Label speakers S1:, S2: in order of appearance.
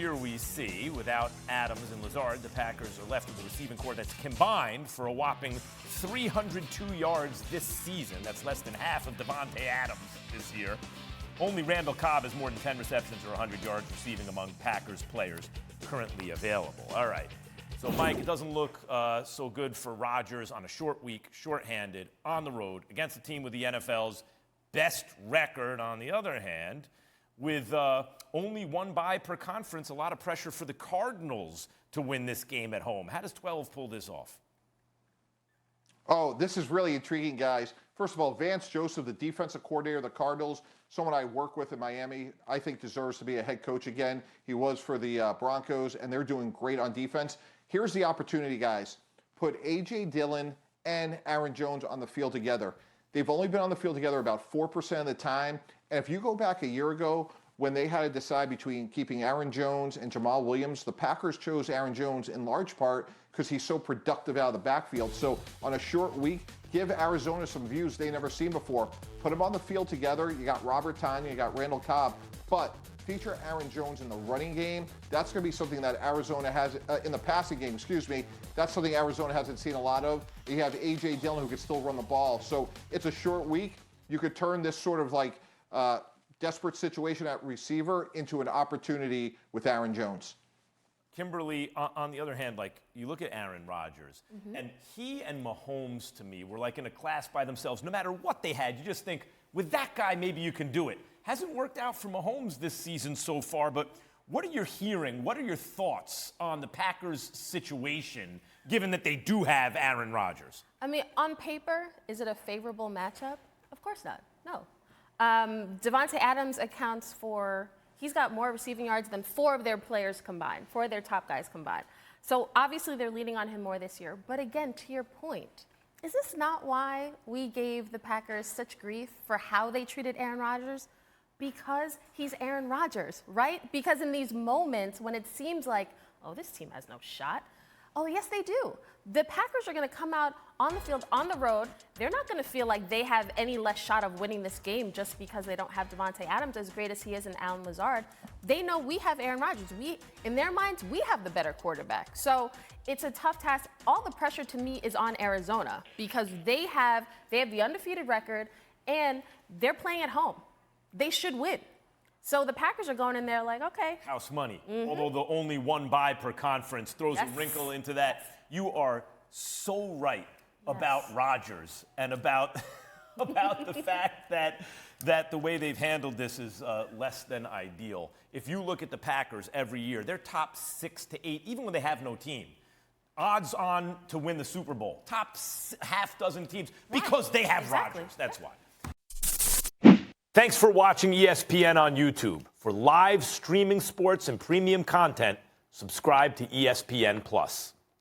S1: here we see, without Adams and Lazard, the Packers are left with a receiving corps that's combined for a whopping 302 yards this season. That's less than half of Davante Adams this year. Only Randall Cobb has more than 10 receptions or 100 yards receiving among Packers players currently available. All right. So, Mike, it doesn't look so good for Rodgers on a short week, shorthanded, on the road, against a team with the NFL's best record. On the other hand, with only one bye per conference, a lot of pressure for the Cardinals to win this game at home. How does 12 pull this off?
S2: Oh, this is really intriguing, guys. First of all, Vance Joseph, the defensive coordinator of the Cardinals, someone I work with in Miami, I think deserves to be a head coach again. He was for the Broncos, and they're doing great on defense. Here's the opportunity, guys. Put AJ Dillon and Aaron Jones on the field together. They've only been on the field together about 4% of the time. And if you go back a year ago when they had to decide between keeping Aaron Jones and Jamal Williams, the Packers chose Aaron Jones in large part because he's so productive out of the backfield. So on a short week, give Arizona some views they never seen before. Put them on the field together. You got Robert Tonyan, you got Randall Cobb, but feature Aaron Jones in the running game. That's going to be something that Arizona has in the passing game, That's something Arizona hasn't seen a lot of. You have AJ Dillon who can still run the ball. So it's a short week. You could turn this sort of like desperate situation at receiver into an opportunity with Aaron Jones.
S1: Kimberley, on the other hand, like you look at Aaron Rodgers, and he and Mahomes, to me, were like in a class by themselves. No matter what they had, you just think, with that guy, maybe you can do it. Hasn't worked out for Mahomes this season so far, but what are you hearing? What are your thoughts on the Packers' situation, given that they do have Aaron Rodgers?
S3: I mean, on paper, is it a favorable matchup? Of course not. No. Davante Adams accounts for, he's got more receiving yards than 4 of their players combined, 4 of their top guys combined. So obviously they're leaning on him more this year. But again, to your point, is this not why we gave the Packers such grief for how they treated Aaron Rodgers? Because he's Aaron Rodgers, right? Because in these moments when it seems like, oh, this team has no shot. Oh, yes, they do. The Packers are going to come out on the field, on the road. They're not going to feel like they have any less shot of winning this game just because they don't have Davante Adams, as great as he is, and Allen Lazard. They know we have Aaron Rodgers. In their minds, we have the better quarterback. So it's a tough task. All the pressure to me is on Arizona because they have the undefeated record and they're playing at home. They should win. So the Packers are going in there like, okay.
S1: House money. Although the only one bye per conference throws a wrinkle into that. You are so right about Rodgers and about the fact that the way they've handled this is less than ideal. If you look at the Packers every year, they're top 6 to 8, even when they have no team. Odds on to win the Super Bowl. Top half dozen teams because they have Rodgers. That's why. Thanks for watching ESPN on YouTube. For live streaming sports and premium content, subscribe to ESPN+.